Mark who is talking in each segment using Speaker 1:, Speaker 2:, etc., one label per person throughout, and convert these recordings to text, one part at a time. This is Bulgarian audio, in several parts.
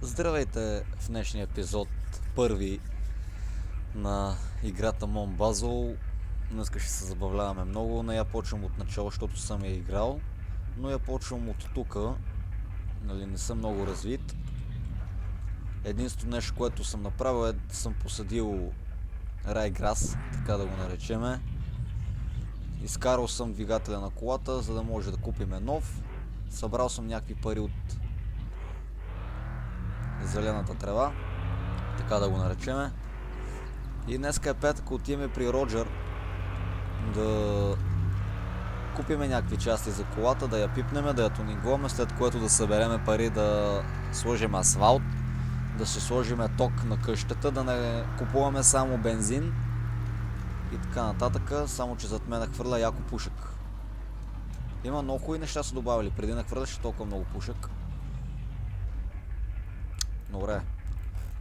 Speaker 1: Здравейте в днешния епизод, първи на играта Moonbazl. Днес ще се забавляваме много. Не я почвам от начало, защото съм я играл, но я почвам от тука. Не съм много развит. Единството нещо, което съм направил е да съм посадил райграс, така да го наречеме. Изкарал съм двигателя на колата, за да може да купиме нов. Събрал съм някакви пари от зелената трева, така да го наречеме. И днеска е петък, отиваме при Роджер да купиме някакви части за колата, да я пипнеме, да я тунингуваме, след което да събереме пари да сложим асфалт, да се сложиме ток на къщата, да не купуваме само бензин и така нататък, само че зад мен хвърля яко пушек. Има много хубави неща са добавили, преди не хвърляше толкова много пушек. Добре.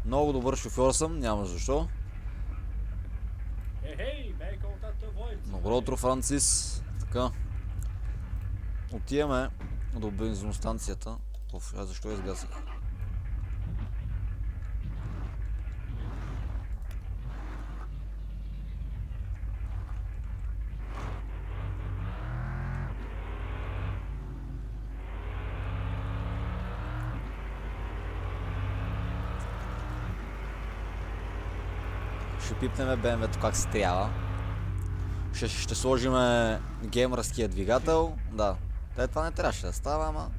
Speaker 1: Много добър шофьор съм, няма защо. Добро утро, Францис. Така. Отиваме до бензиностанцията. Аз защо изгасих? Ще пипнеме BMW-то как се трябва. Ще сложиме геймърския двигател. Да. Това не трябваше да става, ама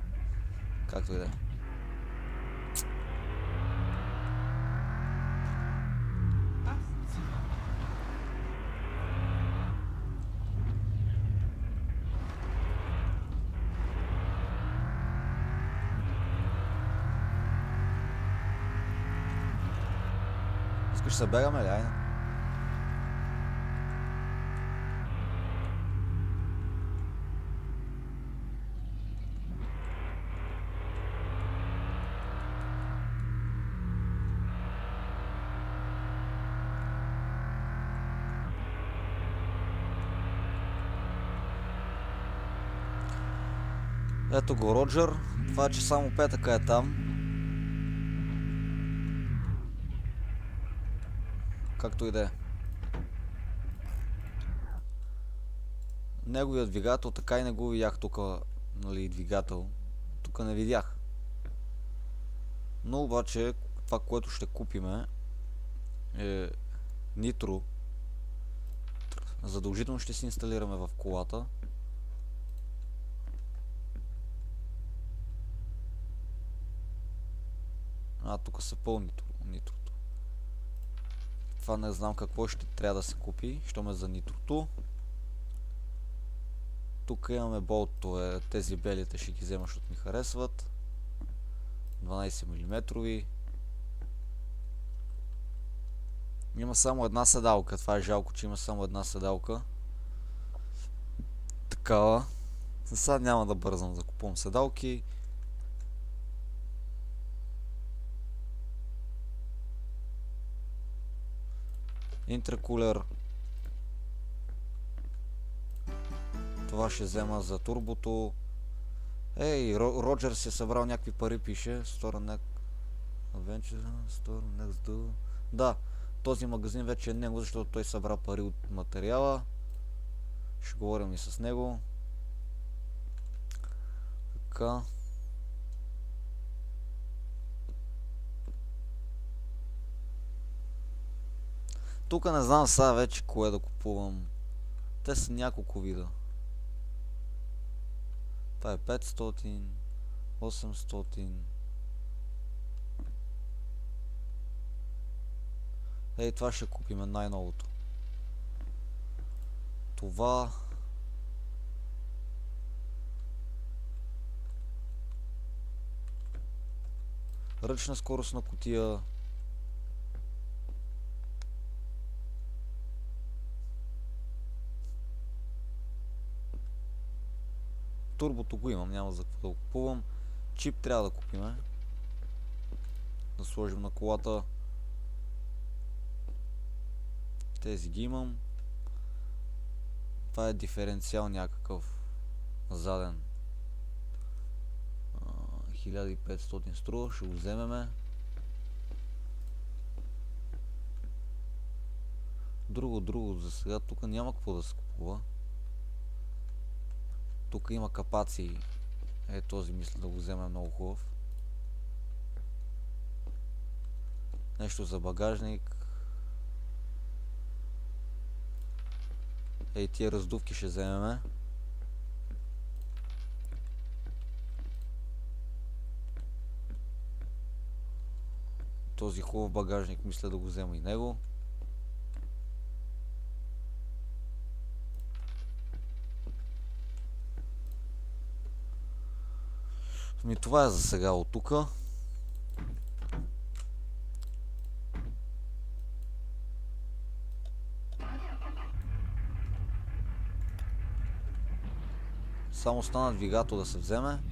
Speaker 1: както и да е. Искаш да се бегаме ли? Айде. Ето го Роджер. Това е, че само петъка е там. Както и да е. Неговият двигател, така и не го видях тук, нали, двигател. Тук не видях. Но обаче, това, което ще купиме е нитро. Задължително ще си инсталираме в колата. Тук са пълни нитрото. Това не знам какво ще трябва да се купи, що ме за нитрото. Тук имаме болтове, тези белите ще ги взема, защото ми харесват. 12 мм. Има само една седалка, това е жалко, че има само една седалка. Такава. Сега няма да бързам да купувам седалки. Интеркулер. Това ще взема за турбото. Ей, Роджер си е събрал някакви пари, пише. Store Next Do. Да, този магазин вече е него, защото той събра пари от материала. Ще говорим и с него. Така. Тук не знам сега вече кое да купувам. Те са няколко вида. Това е 500, 800. Ей, това ще купиме най-новото. Това. Ръчна скоростна кутия. Турбото го имам, няма за какво да го купувам. Чип трябва да купиме. Да сложим на колата. Тези ги имам. Това е диференциал някакъв заден. 1500 струва, ще го вземеме. Друго, за сега тук няма какво да се купува. Тук има капаци. Този мисля да го вземе, много хубав. Нещо за багажник. Тия раздувки ще вземеме. Този хубав багажник мисля да го взема и него. Това е за сега от тука. Само стана двигател да се вземе.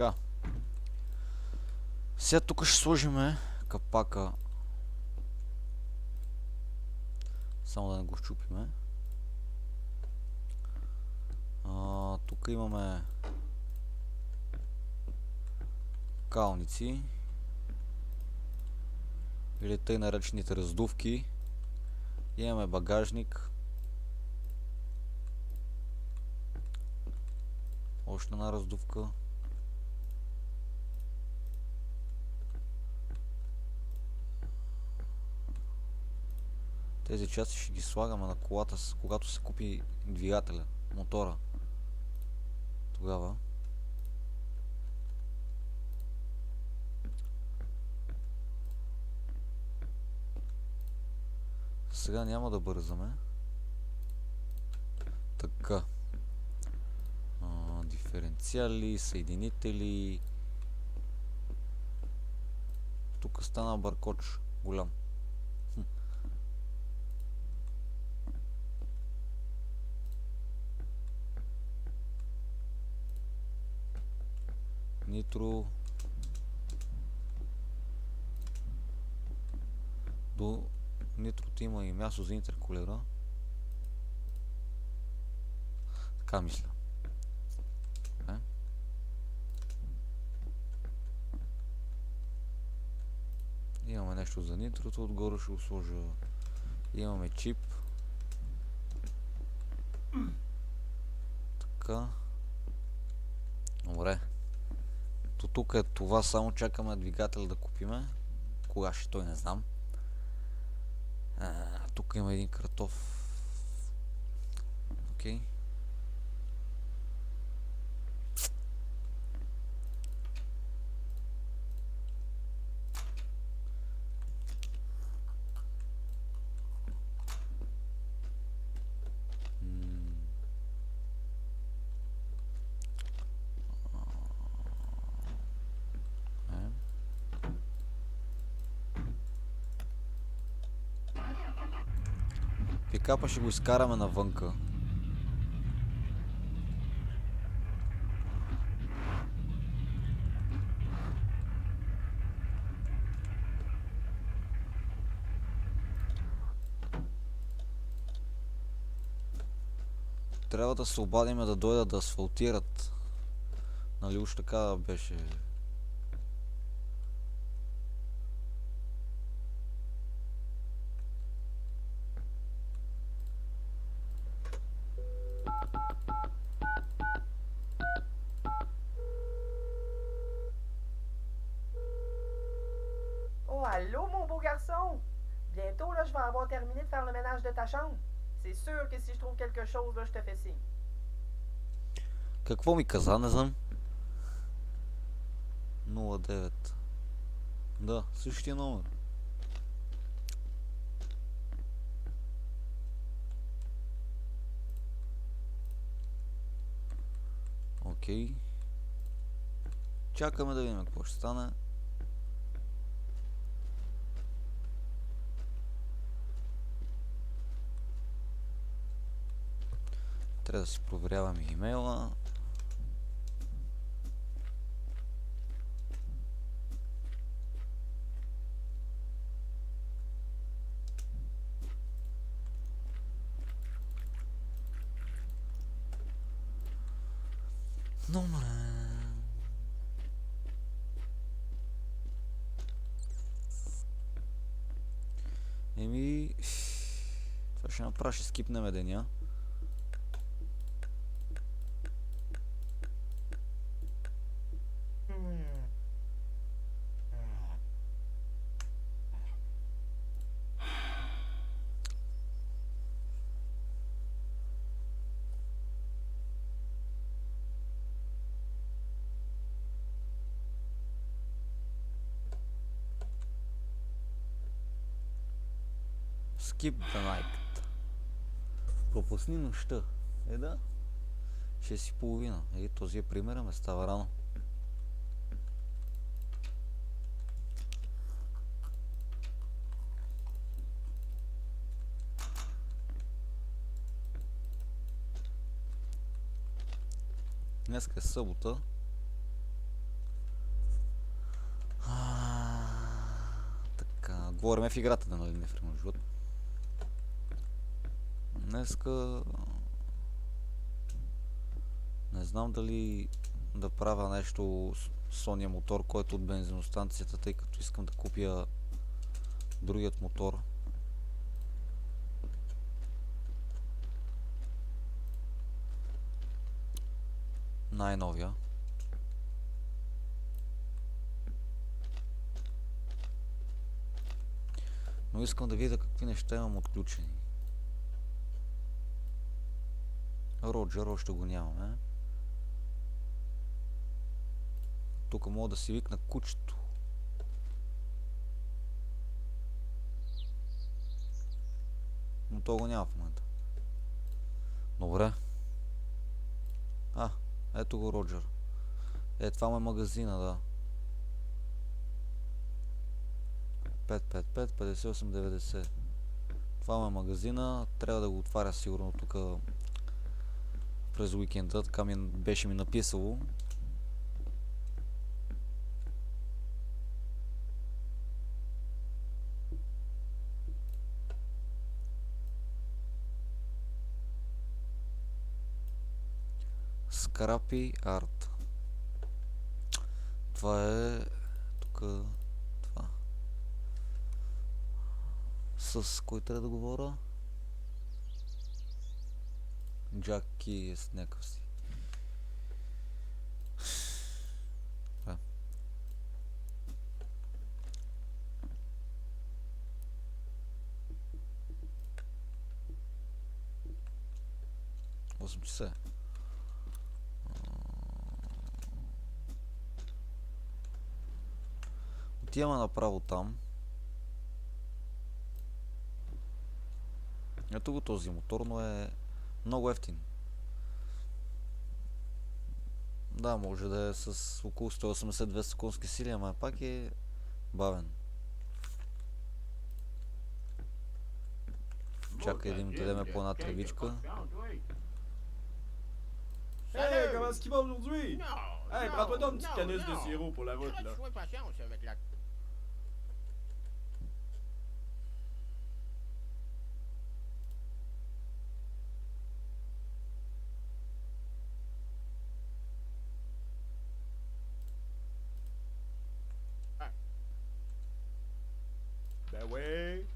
Speaker 1: Така. Сега тук ще сложим капака. Само да не го щупиме. Тук имаме калници. Или тъй наречените раздувки. Имаме багажник. Още една раздувка. Тези части ще ги слагаме на колата, когато се купи двигателя, мотора. Тогава. Сега няма да бързаме. Така. Диференциали, съединители. Тук стана бъркоч голям. Нитро. До нитрото има и място за интеркулера. Така мисля. Имаме нещо за нитрото, отгоре ще го сложа. Имаме чип. Така. Добре. Тук е това, само чакаме двигател да купиме. Кога ще той не знам. Тук има един картоф. Окей. Пикапа ще го изкараме навънка. Трябва да се обадим да дойдат да асфалтират. Нали уж така беше.
Speaker 2: Oh, allô, mon beau garçon! Bientôt, là, je vais avoir terminé de faire le ménage de ta chambre. C'est sûr que si je trouve quelque chose, là, je te fais signe.
Speaker 1: Какво ми каза, не знам. 09. Да, същия номер. Окей. Чакаме да видим какво ще стане. Трябва да си проверяваме имейла. Номер. Еми... Това ще направя, ще скипнем деня. Skip the night. Пропусни нощта. Да. 6:30. Този е примера, ме става рано. Днеска е събота. Така, говорим в играта, да, нали, не в реалния живот. Днеска... Не знам дали да правя нещо с ония мотор, който от бензиностанцията, тъй като искам да купя другият мотор. Най-новия. Но искам да видя какви неща имам отключени. Роджер още го нямаме. Тук мога да си викна кучето. Но то го няма в момента. Добре. Ето го Роджер. Това му е магазина, да. 555 5890. Това му е магазина. Трябва да го отваря сигурно тук през уикенда. Така беше ми написало. Скрапи арт. Това е тук. Това. С кой трябва да говоря? Джаки е с някакъв си. Да. Осем часа. Отиваме направо там. Ето го този мотор, но е много ефтин. Да, може да е с около 180-200 конски сили, ама пак е бавен. Чакай да им дадем по една тревичка.
Speaker 3: Hey, comment est-ce qu'il va aujourd'hui? Hey, prends-toi donc une petite canisse de sirop pour la route, là.
Speaker 4: Sois patience avec la...
Speaker 3: Ben oui.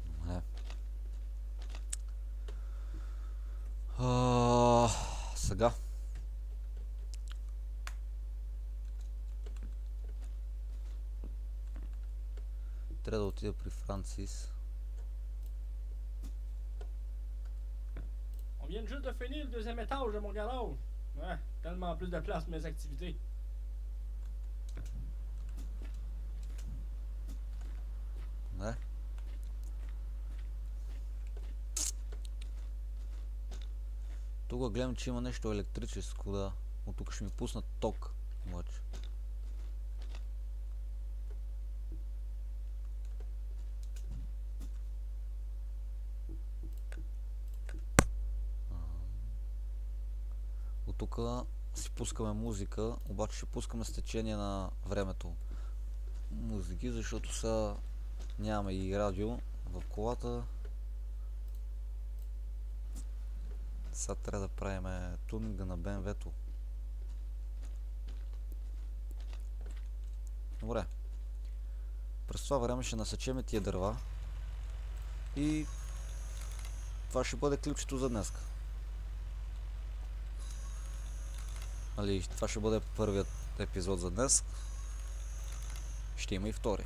Speaker 1: Добре. Сега. Трябва да отида при Франсис.
Speaker 4: On vient juste de finir le deuxième étage de mon garage. Ouais, tellement plus de place pour mes activités.
Speaker 1: Не. Тук гледам, че има нещо електрическо, да. От тук ще ми пуснат ток. Обаче. От тук си пускаме музика, обаче ще пускаме с течение на времето музики, защото сега нямаме и радио в колата. Сега трябва да правим тунинга на BMW-то. Добре. През това време ще насечеме тия дърва. И това ще бъде клипчето за днеска. Али, това ще бъде първият епизод за днес. Ще има и втори.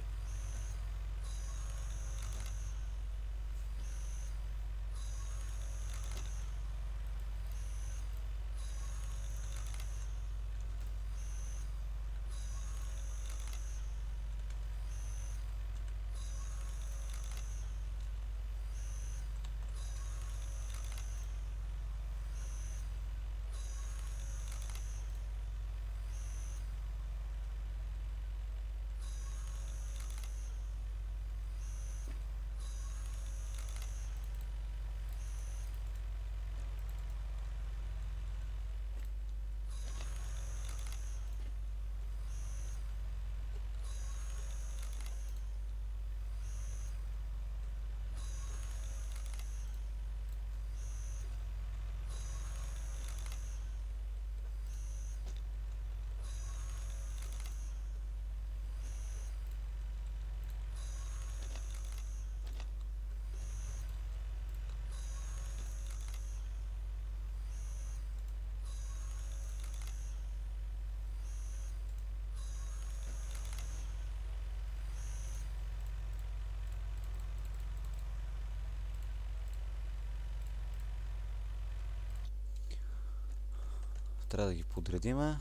Speaker 1: Трябва да ги подредиме.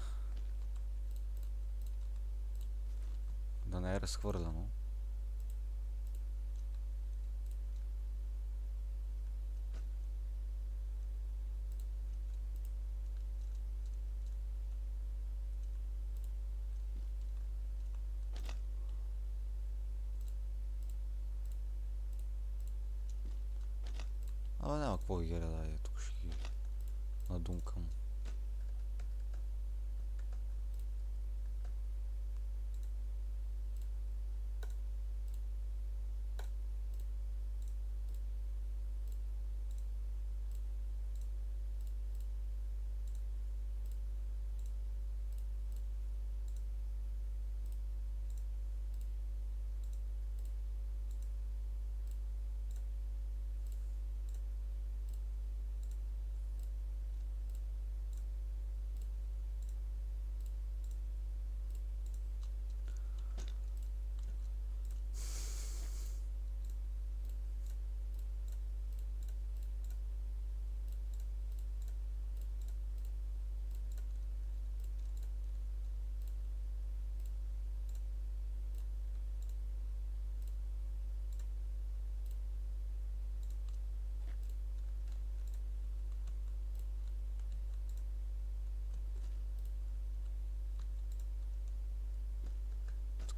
Speaker 1: Да не е разхвърляно. Абе няма какво ги гледа, тук ще ги надумкам.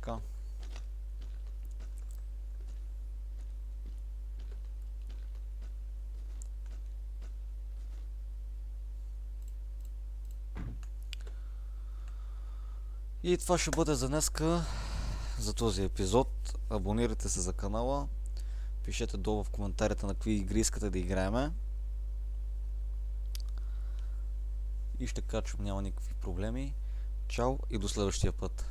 Speaker 1: Така. И това ще бъде за днеска, за този епизод. Абонирайте се за канала, Пишете долу в коментарите на какви игри искате да играеме. И ще качвам, няма никакви проблеми. Чао и до следващия път.